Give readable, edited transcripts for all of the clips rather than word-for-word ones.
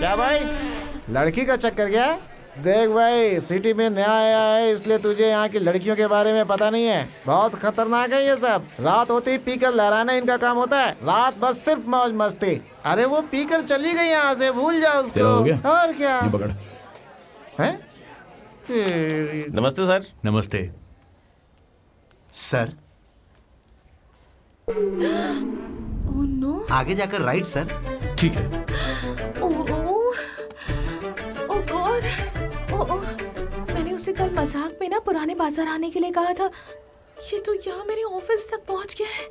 क्या भाई, लड़की का चक्कर क्या है? देख भाई, सिटी में नया आया है इसलिए तुझे यहाँ की लड़कियों के बारे में पता नहीं है। बहुत खतरनाक है ये सब। रात होते ही पीकर लहराना इनका काम होता है। रात बस सिर्फ मौज मस्ती। अरे वो पीकर चली गई यहाँ से, भूल जा उसको। हो गया? और क्या ये पकड़। है? नमस्ते सर। नमस्ते सर। Oh no. आगे जाकर राइट सर। ठीक है। ओह गॉड। ओह मैंने उसे कल मजाक में ना पुराने बाजार आने के लिए कहा था। ये तो यहाँ मेरे ऑफिस तक पहुँच गया है।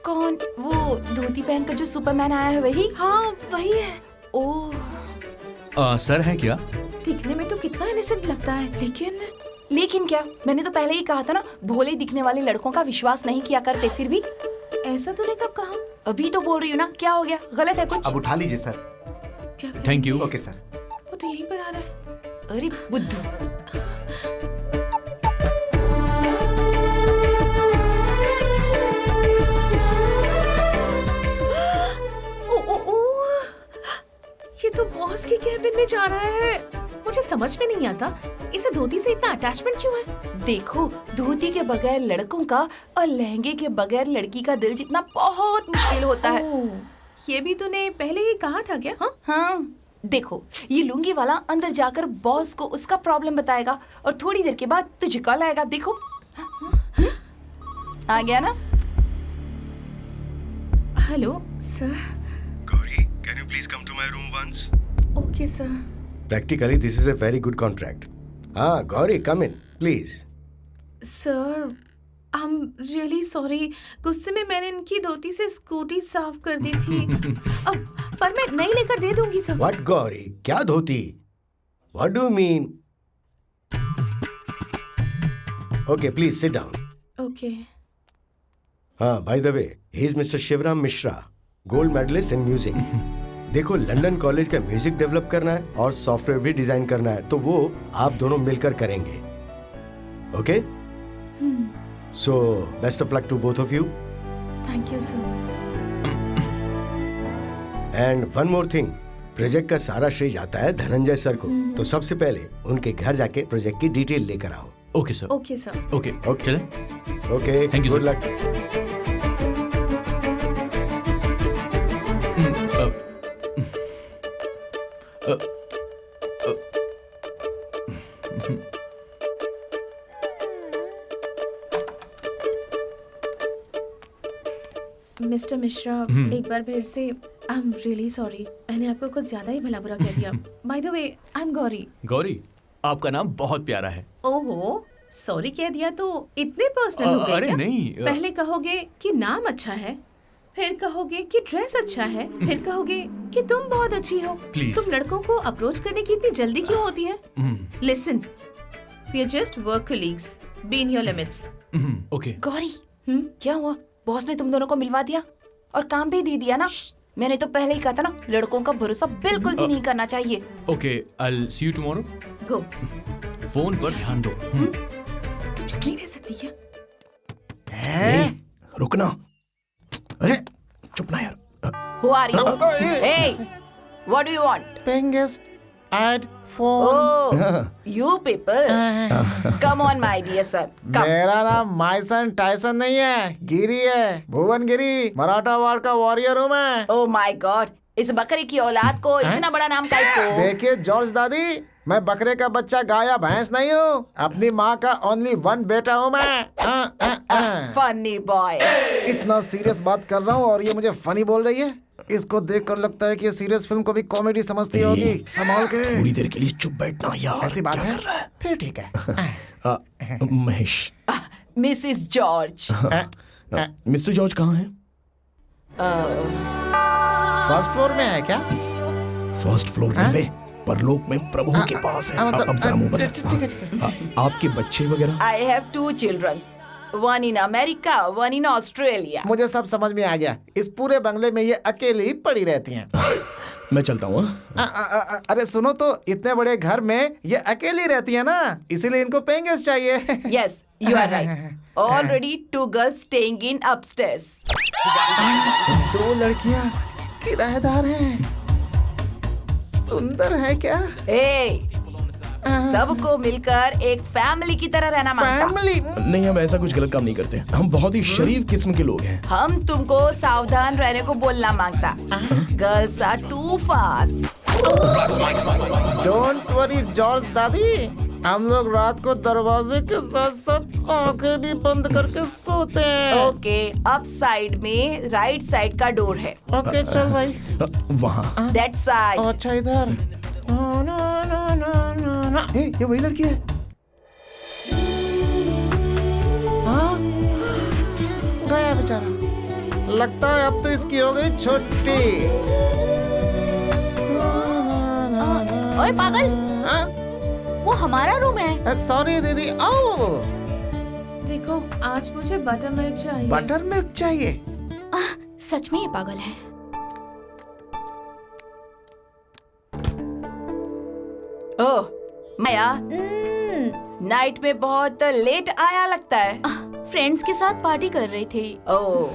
कौन? वो धोती पहन कर जो सुपरमैन आया है वही? हाँ वही है। ओह सर है क्या? दिखने में तो कितना इनोसेंट लगता है, लेकिन क्या? मैंने तो पहले ही कहा था ना, भोले दिखने वाले लड़कों का विश्वास नहीं किया करते। फिर भी ऐसा तूने कब कहा? अभी तो बोल रही हूँ ना। क्या हो गया? गलत है कुछ? अब उठा लीजिए सर। क्या कर? Thank you. Okay sir. वो तो यहीं पर आ रहा है। अरे बुद्धू। ये तो बॉस के कैबिन में जा रहा है। मुझे समझ में नहीं आता इसे धोती से इतना अटैचमेंट क्यों है। देखो, धोती के बगैर लड़कों का और लहंगे के बगैर लड़की का दिल जीतना बहुत मुश्किल होता है। ये भी तूने पहले ही कहा था क्या? हाँ, देखो, ये लुंगी वाला अंदर जाकर बॉस को उसका प्रॉब्लम बताएगा और थोड़ी देर के बाद तुझे कॉल आएगा। देखो, आ गया ना? Hello sir. Gauri, can you please come to my room once? Okay sir. Practically, this is a very good contract. Ah, Gauri, come in, please. Sir, I am really sorry. गुस्से में मैंने इनकी धोती से scooty साफ कर दी थी। अब पर मैं नई लेकर दे दूंगी सर। What, Gauri? क्या धोती? What do you mean? Okay, please sit down. Okay. हाँ, by the way, he is Mr. Shivram Mishra, gold medalist in music. देखो, लंदन कॉलेज का म्यूजिक डेवलप करना है और सॉफ्टवेयर भी डिजाइन करना है, तो वो आप दोनों मिलकर करेंगे। Okay? So, best of luck to both of you. Thank you sir. And one more thing, project का सारा श्रेय जाता है धनंजय सर को, तो सबसे पहले उनके घर जाके प्रोजेक्ट की डिटेल लेकर आओ। Okay sir. Okay sir. Okay Okay. चले। Okay, Thank you, good sir. Luck. Mister Mishra, एक बार फिर से आई एम रियली सॉरी। मैंने आपको कुछ ज्यादा ही भला बुरा कह दिया। By the way, I am Gauri. Gauri, आपका नाम बहुत प्यारा है। ओहो, सॉरी कह दिया तो इतने पर्सनल हो गए अरे क्या? नहीं, पहले कहोगे कि नाम अच्छा है, फिर कहोगे कि ड्रेस अच्छा है, फिर कहोगे कि तुम बहुत अच्छी हो। Please. तुम लड़कों को अप्रोच करने की इतनी जल्दी क्यों होती है? Listen, we are just work colleagues, be in your limits. Okay. Gauri, क्या हुआ? बॉस ने तुम दोनों को मिलवा दिया और काम भी दे दिया ना? मैंने तो पहले ही कहा था ना, लड़कों का भरोसा बिल्कुल भी नहीं करना चाहिए। Okay, I will see you tomorrow. Go. Phone पर ध्यान दो। तू चुप नहीं रह सकती क्या? रुकना। अरे चुप ना यार। Who are you? Hey, what do you want? Paying guest at phone. Oh, you people. Come on, my dear son. Come. मेरा नाम माइसन टाइसन नहीं है, गिरी है, भुवन गिरी। मराठा वार्ड का वॉरियर हूँ मैं। Oh my God. इस बकरे की औलाद को इतना बड़ा नाम काहे को? देखिए जॉर्ज दादी, मैं बकरे का बच्चा गाय या भैंस नहीं हूँ। अपनी माँ का ओनली वन बेटा हूँ मैं। Funny boy. इतना सीरियस बात कर रहा हूँ और ये मुझे फनी बोल रही है। इसको देखकर लगता है कि ये सीरियस फिल्म को भी कॉमेडी समझती होगी। संभाल के। थोड़ी देर के लिए चुप बैठना यार। ऐसी बात क्या है? कर रहा है? फिर ठीक है। Mahesh. Mrs. George. Mister George कहाँ हैं? फर्स्ट फ्लोर में है क्या? फर्स्ट फ्लोर में, परलोक में प्रभु के पास है। मतलब अब जरा मुंह बंद ठीक है, ठीक है। आपके बच्चे वगैरह? I have 2 children. One in America, one in Australia. मुझे सब समझ में आ गया। इस पूरे बंगले में ये अकेली ही पड़ी रहती हैं। मैं चलता हूँ। अरे सुनो तो, इतने बड़े घर में ये अकेली रहती है ना, इसीलिए इनको पेइंग गेस्ट चाहिए। Yes, you are right. Already 2 girls staying in upstairs. 2 लड़कियां किराएदार हैं। सुंदर है क्या? ए, सबको मिलकर एक फैमिली की तरह रहना मांगता। फैमिली? नहीं, हम ऐसा कुछ गलत काम नहीं करते। हम बहुत ही शरीफ किस्म के लोग हैं। हम तुमको सावधान रहने को बोलना मांगता। Girls are too fast. Don't worry George दादी, हम लोग रात को दरवाजे के साथ साथ आंखें भी बंद करके सोते हैं। ओके, अप साइड में राइट साइड का डोर है। ओके चल भाई। वहाँ दैट साइड। अच्छा इधर। ये वही लड़की है। हाँ, गया बेचारा। लगता है अब तो इसकी हो गई छुट्टी। ओए पागल, हाँ? वो हमारा रूम है। सॉरी दीदी। आओ। देखो, आज मुझे बटर मिल्क चाहिए। बटर मिल्क चाहिए? सच में ये पागल है। ओह माया, नाइट में बहुत लेट आया लगता है। फ्रेंड्स के साथ पार्टी कर रही थी। Oh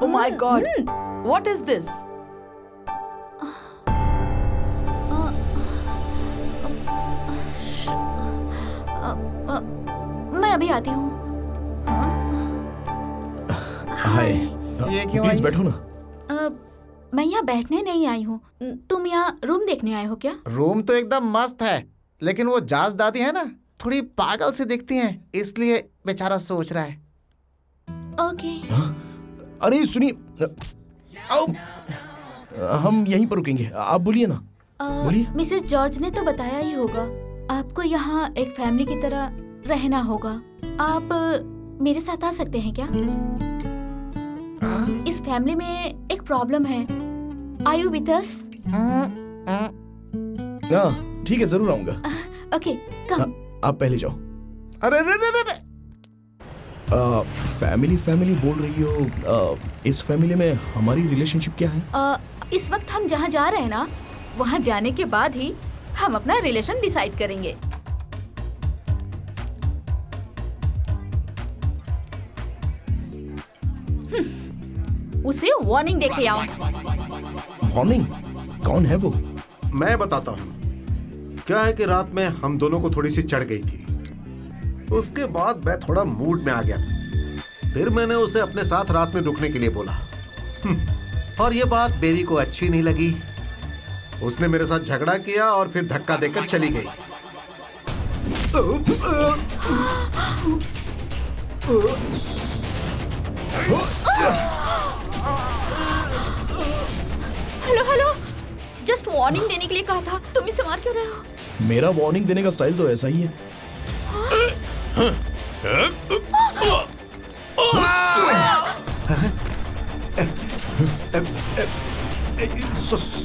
my God, what is this? मैं अभी आती हूँ। हाय, ये क्यों प्लीज आई? बैठो ना। मैं यहाँ बैठने नहीं आई हूँ। तुम यहाँ रूम देखने आए हो क्या? रूम तो एकदम मस्त है, लेकिन वो जाज दादी है ना, थोड़ी पागल सी दिखती हैं, इसलिए बेचारा सोच रहा है। ओके। अरे सुनिए, हम यहीं पर रुकेंगे। आप बोलिए ना। बोलिए। मिसेस जॉर्ज ने तो बताया ही होगा, आपको यहाँ एक फैमिली की तरह रहना होगा। आप मेरे साथ आ सकते हैं क्या? इस फैमिली में एक प्रॉब्लम है। Are you with us? हाँ ठीक है, जरूर आऊंगा। Okay, come. आप पहले जाओ। अरे रे रे रे रे। फैमिली फैमिली बोल रही हो, इस फैमिली में हमारी रिलेशनशिप क्या है? इस वक्त हम जहाँ जा रहे हैं ना, वहाँ जाने के बाद ही हम अपना रिलेशन डिसाइड करेंगे। उसे वार्निंग दे के आओ। वार्निंग? कौन है वो? मैं बताता हूँ। क्या है कि रात में हम दोनों को थोड़ी सी चढ़ गई थी। उसके बाद मैं थोड़ा मूड में आ गया था। फिर मैंने उसे अपने साथ रात में रुकने के लिए बोला। और ये बात बेबी को अच्छी नहीं लगी। उसने मेरे साथ झगड़ा किया और फिर धक्का देकर चली गई। हेलो हेलो, जस्ट वार्निंग देने के लिए कहा था, तुम इसे मार क्यों रहे हो? मेरा वार्निंग देने का स्टाइल तो ऐसा ही है।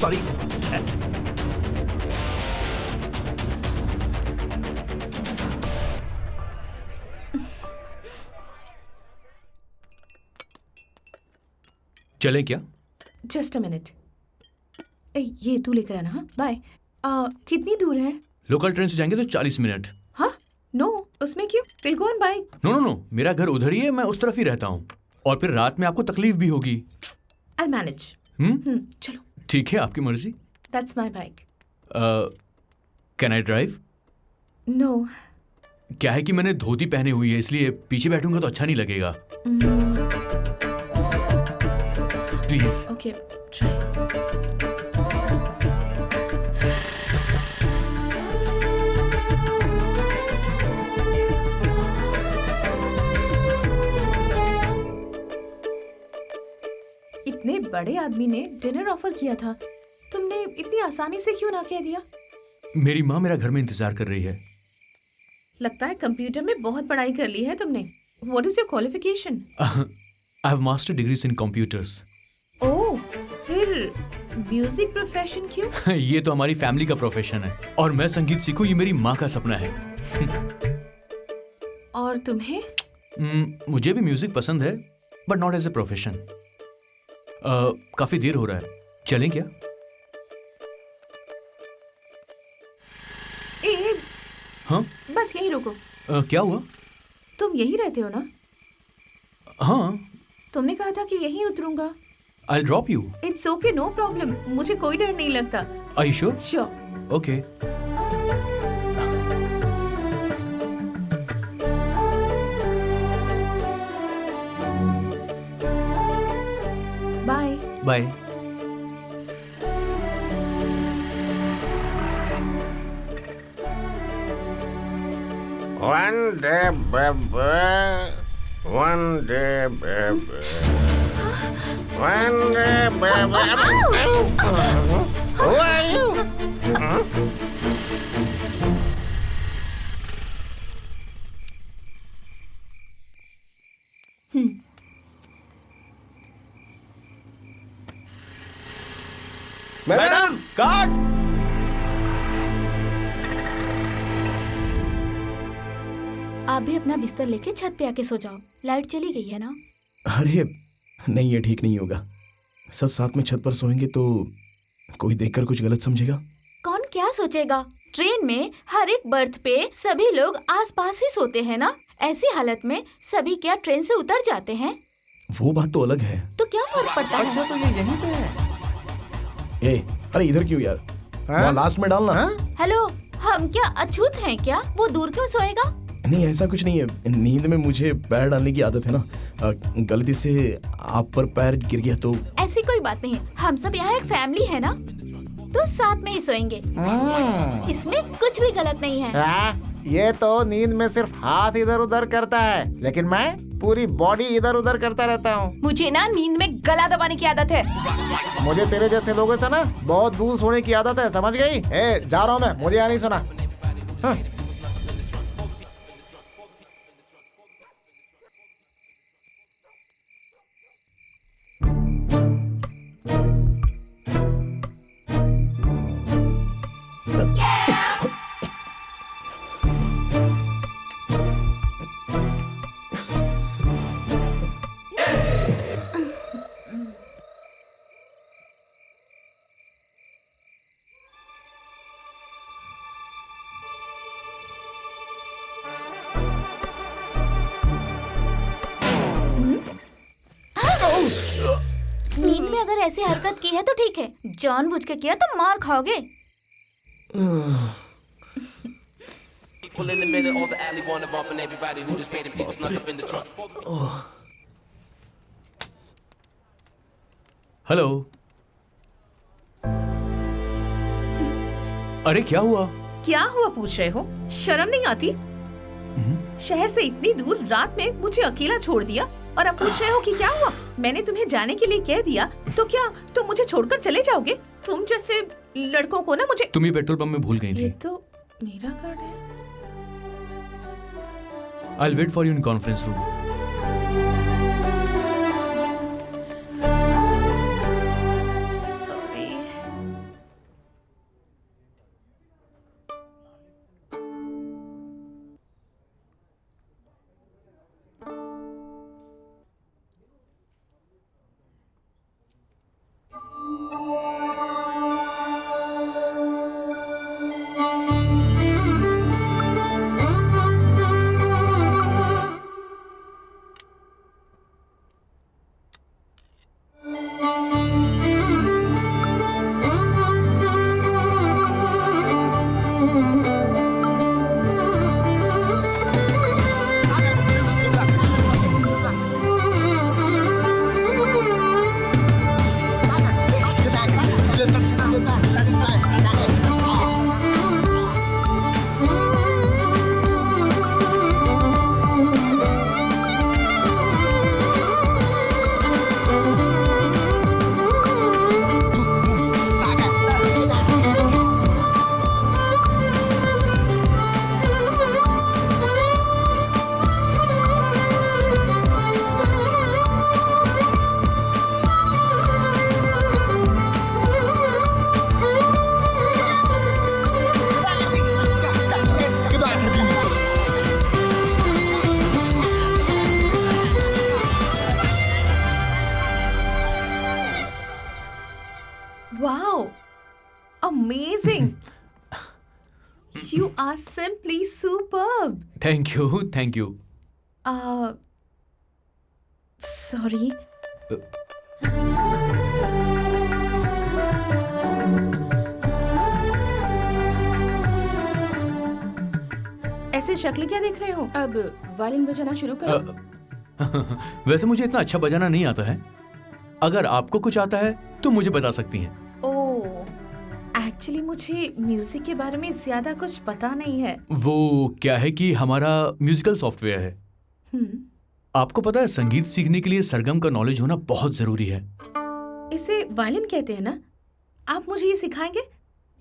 सॉरी। चलें क्या? Just a minute. ये तू लेकर आना। हाँ बाय। कितनी दूर है? लोकल ट्रेन से जाएंगे तो 40 मिनट। हाँ नो, उसमें क्यों? Will go on bike. No no no, मेरा घर उधर ही है, मैं उस तरफ ही रहता हूँ। और फिर रात में आपको तकलीफ भी होगी। I manage. चलो। ठीक है, आपकी मर्जी। That's my bike. Can I drive? No. क्या है कि मैंने धोती पहनी हुई है, इसलिए पीछे बैठूंगा तो अच्छा नहीं लगेगा। प्लीज। Okay, try. इतने बड़े आदमी ने डिनर ऑफर किया था, तुमने इतनी आसानी से क्यों ना कह दिया? मेरी माँ मेरा घर में इंतजार कर रही है। लगता है कंप्यूटर में बहुत पढ़ाई कर ली है तुमने। What is your qualification? I have master degrees in computers. Oh, फिर म्यूजिक प्रोफेशन क्यों? ये तो हमारी फैमिली का प्रोफेशन है, और मैं संगीत सीखूं ये मेरी माँ का सपना है। और तुम्हें? मुझे भी म्यूजिक पसंद है, but not as a profession. काफी देर हो रहा है, चलें क्या? ए, हाँ? बस यहीं रुको। क्या हुआ? तुम यहीं रहते हो ना? हाँ। तुमने कहा था कि यहीं उतरूंगा। I'll drop you. It's okay, no problem, मुझे कोई डर नहीं लगता। Are you sure? Sure. Okay. Bye. Bye. One day, baby. One day, baby. One day, baby. Who are you? Madam काट। आप भी अपना बिस्तर लेके छत पे आके सो जाओ, लाइट चली गई है ना। अरे नहीं, ये ठीक नहीं होगा। सब साथ में छत पर सोएंगे तो कोई देखकर कुछ गलत समझेगा। कौन क्या सोचेगा? ट्रेन में हर एक बर्थ पे सभी लोग आसपास ही सोते हैं ना। ऐसी हालत में सभी क्या ट्रेन से उतर जाते हैं? वो बात तो अलग है। तो क्या फर्क पड़ता है? अच्छा तो ये यहीं पे है। अरे इधर क्यों यार? वहाँ लास्ट में डालना। हेलो, हम क्या अछूत हैं क्या? वो दूर क्यों सोएगा? नहीं, ऐसा कुछ नहीं है। नींद में मुझे पैर डालने की आदत है ना। गलती से आप पर पैर गिर गया तो। ऐसी कोई बात नहीं, हम सब यहाँ एक फैमिली है ना, तो साथ में ही सोएंगे। इसमें कुछ भी गलत नहीं है। ये तो नींद में सिर्फ हाथ इधर उधर करता है, लेकिन मैं पूरी बॉडी इधर उधर करता रहता हूँ। मुझे ना नींद में गला दबाने की आदत है। मुझे तेरे जैसे लोगों से ना बहुत दूर सोने की आदत है, समझ गई? जा रहा हूँ मैं, मुझे यहाँ नहीं सुना। नींद में अगर ऐसी हरकत की है तो ठीक है, जानबूझ के किया तो मार खाओगे। People in the middle of the alley wanna bump and everybody who just paid and people snuck up in the truck. Hello. अरे क्या हुआ? क्या हुआ पूछ रहे हो? शर्म नहीं आती? शहर से इतनी दूर रात में मुझे अकेला छोड़ दिया और अब पूछ रहे हो कि क्या हुआ? मैंने तुम्हें जाने के लिए कह दिया, तो क्या तुम मुझे छोड़कर चले जाओगे? तुम जैसे लड़कों को ना मुझे। तुम ही पेट्रोल पंप में भूल गई ये थी। तो मेरा कार्ड है। I'll wait for you in conference room. Sorry. Wow, amazing. You are simply superb. Thank you, thank you. Sorry. ऐसे शक्ल क्या देख रहे हो? अब वायलिन बजाना शुरू करो। वैसे मुझे इतना अच्छा बजाना नहीं आता है। अगर आपको कुछ आता है तो मुझे बता सकती हैं। ओह, एक्चुअली मुझे म्यूजिक के बारे में ज्यादा कुछ पता नहीं है। वो क्या है कि हमारा म्यूजिकल सॉफ्टवेयर है। आपको पता है संगीत सीखने के लिए सरगम का नॉलेज होना बहुत जरूरी है। इसे वायलिन कहते हैं ना? आप मुझे ये सिखाएंगे?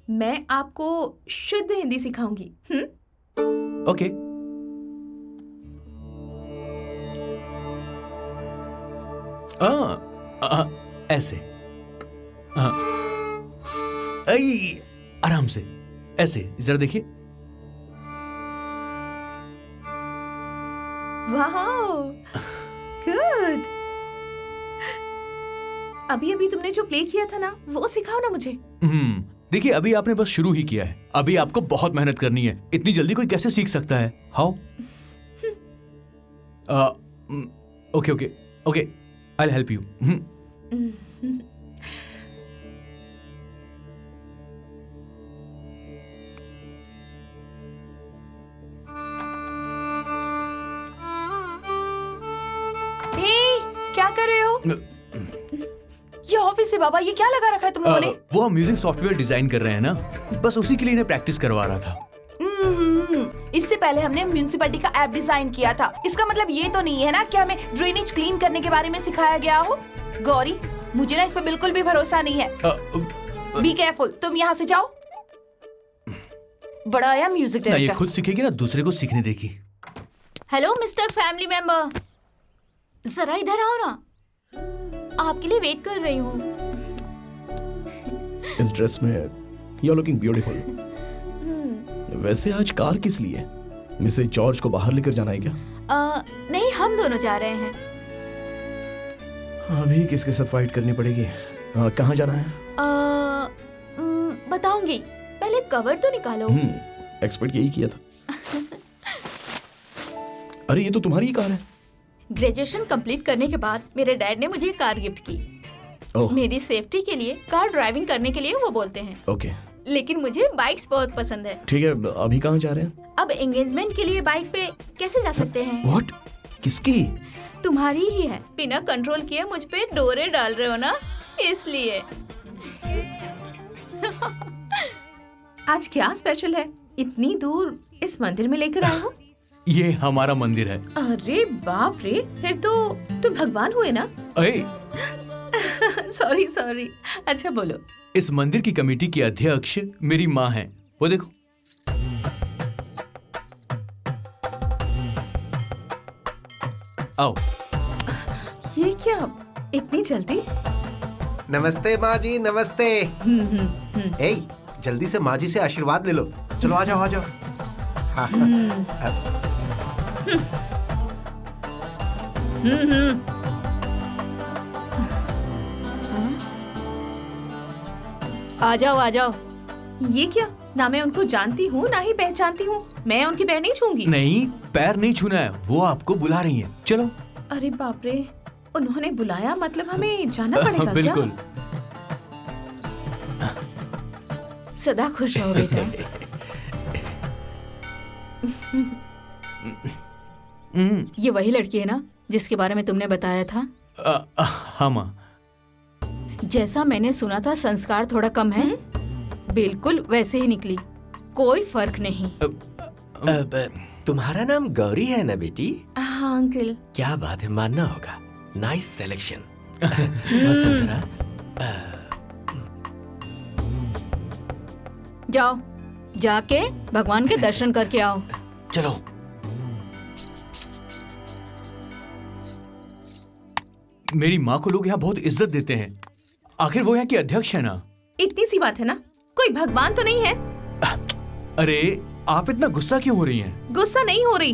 मैं आपको शुद्ध हिंदी सिखाऊंगी। ओके। ऐसे। आराम से, ऐसे जरा देखिए। Wow, good. अभी अभी तुमने जो प्ले किया था ना, वो सिखाओ ना मुझे। देखिए, अभी आपने बस शुरू ही किया है। अभी आपको बहुत मेहनत करनी है। इतनी जल्दी कोई कैसे सीख सकता है? How? Okay okay okay, I will help you. क्या कर रहे हो? ये ऑफिस है बाबा, ये क्या लगा रखा है तुम लोगों ने? वो हम म्यूजिक सॉफ्टवेयर डिजाइन कर रहे हैं ना, बस उसी के लिए इन्हें प्रैक्टिस करवा रहा था। इससे पहले हमने म्यूनिसिपैलिटी का ऐप डिजाइन किया था। इसका मतलब ये तो नहीं है ना कि हमें ड्रेनेज क्लीन करने के बारे में सिखाया गया हो। गौरी, मुझे ना इस पे बिल्कुल भी भरोसा नहीं है। बी केयरफुल, तुम यहाँ से जाओ। बड़ा आया म्यूजिक ना, ये डायरेक्टर। खुद सीखेगी ना दूसरे को सीखने देगी। हेलो मिस्टर फैमिली मेंबर, जरा इधर आओ ना, आपके लिए वेट कर रही हूँ। इस ड्रेस में यू आर लुकिंग ब्यूटीफुल। वैसे आज कार किस लिए? मिसेज जॉर्ज को बाहर लेकर जाना है क्या? नहीं, हम दोनों जा रहे हैं। अभी किसके साथ फाइट करनी पड़ेगी? कहाँ जाना है? बताऊंगी, पहले कवर तो निकालो। एक्सपर्ट यही किया था। अरे ये तो तुम्हारी ही कार है। ग्रेजुएशन कंप्लीट करने के बाद मेरे डैड ने मुझे कार गिफ्ट की। मेरी सेफ्टी के लिए कार ड्राइविंग करने के लिए वो बोलते हैं। ओके। लेकिन मुझे बाइक्स बहुत पसंद है। ठीक है, अभी कहाँ जा रहे हैं? अब एंगेजमेंट के लिए बाइक पे कैसे जा सकते हैं? व्हाट? किसकी? तुम्हारी ही है। बिना कंट्रोल किए मुझ पे डोरे डाल रहे हो ना, इसलिए। आज क्या स्पेशल है? इतनी दूर इस मंदिर में लेकर आए हो? ये हमारा मंदिर है। अरे बाप रे, फिर तो तुम भगवान हुए ना? Sorry sorry. अच्छा बोलो। इस मंदिर की कमेटी की अध्यक्ष मेरी माँ है। वो देखो। आओ। ये क्या, इतनी जल्दी? नमस्ते माँ जी, नमस्ते। ए, जल्दी से माँ जी से आशीर्वाद ले लो। चलो आ जाओ, आ जाओ। आ जाओ आ जाओ। ये क्या, ना मैं उनको जानती हूँ ना ही पहचानती हूँ। मैं उनकी पैर नहीं छूंगी। नहीं, पैर नहीं छूना है, वो आपको बुला रही हैं। चलो। अरे बाप रे, उन्होंने बुलाया मतलब हमें जाना पड़ेगा? बिल्कुल। सदा खुश रहो बेटा। ये वही लड़की है ना जिसके बारे में तुमने बताया था? हाँ माँ। जैसा मैंने सुना था संस्कार थोड़ा कम है, बिल्कुल वैसे ही निकली, कोई फर्क नहीं। तुम्हारा नाम गौरी है ना बेटी? हाँ अंकल। क्या बात है, मानना होगा। Nice selection. वसुंधरा, जाओ, जाके भगवान के दर्शन करके आओ। चलो। मेरी माँ को लोग यहाँ बहुत इज्जत देते हैं, आखिर वो यहाँ की अध्यक्ष है ना। इतनी सी बात है ना, कोई भगवान तो नहीं है? अरे आप इतना गुस्सा क्यों हो रही हैं? गुस्सा नहीं हो रही।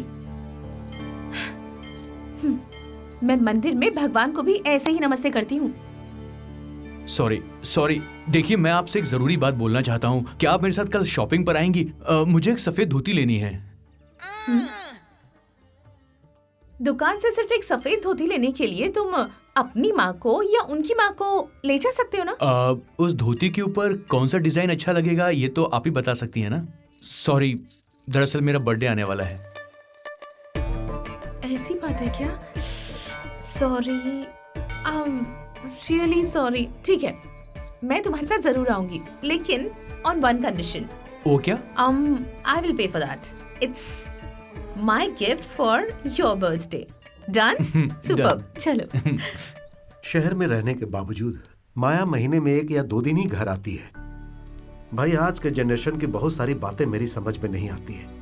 मैं मंदिर में भगवान को भी ऐसे ही नमस्ते करती हूँ। सॉरी। देखिए, मैं आपसे एक जरूरी बात बोलना चाहता हूँ। क्या आप मेरे साथ कल शॉपिंग पर आएंगी? मुझे एक सफेद धोती लेनी है। दुकान से सिर्फ एक सफेद धोती लेने के लिए तुम अपनी माँ को या उनकी माँ को ले जा सकते हो ना? उस धोती के ऊपर कौन सा डिजाइन अच्छा लगेगा ये तो आप ही बता सकती हैं ना। सॉरी, दरअसल मेरा बर्थडे आने वाला है। ऐसी बात है क्या? Sorry, really sorry. ठीक है, मैं तुम्हारे साथ जरूर आऊंगी, लेकिन ऑन वन कंडीशन। वो क्या? I will pay for that. It's my gift for your birthday. Done? Super. चलो। शहर में रहने के बावजूद माया महीने में 1 या 2 दिन ही घर आती है। भाई, आज के जनरेशन की बहुत सारी बातें मेरी समझ में नहीं आती है।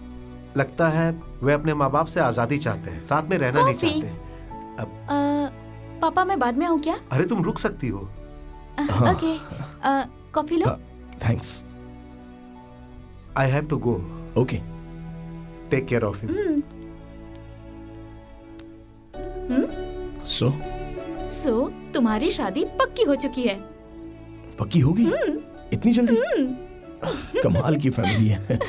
लगता है वे अपने माँ बाप से आजादी चाहते हैं, साथ में रहना नहीं कॉफी। चाहते। पापा मैं बाद में आऊँ क्या? अरे तुम रुक सकती हो। ओके, कॉफी लो। Thanks. I have to go. Okay. Take care of him. So तुम्हारी शादी पक्की हो चुकी है। पक्की होगी? इतनी जल्दी? कमाल की फैमिली है।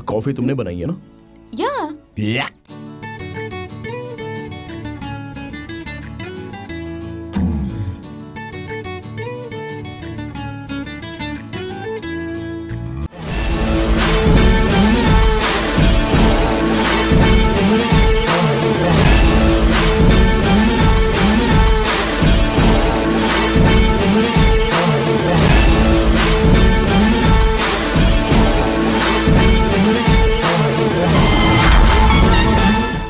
कॉफी तुमने बनाई है ना? या या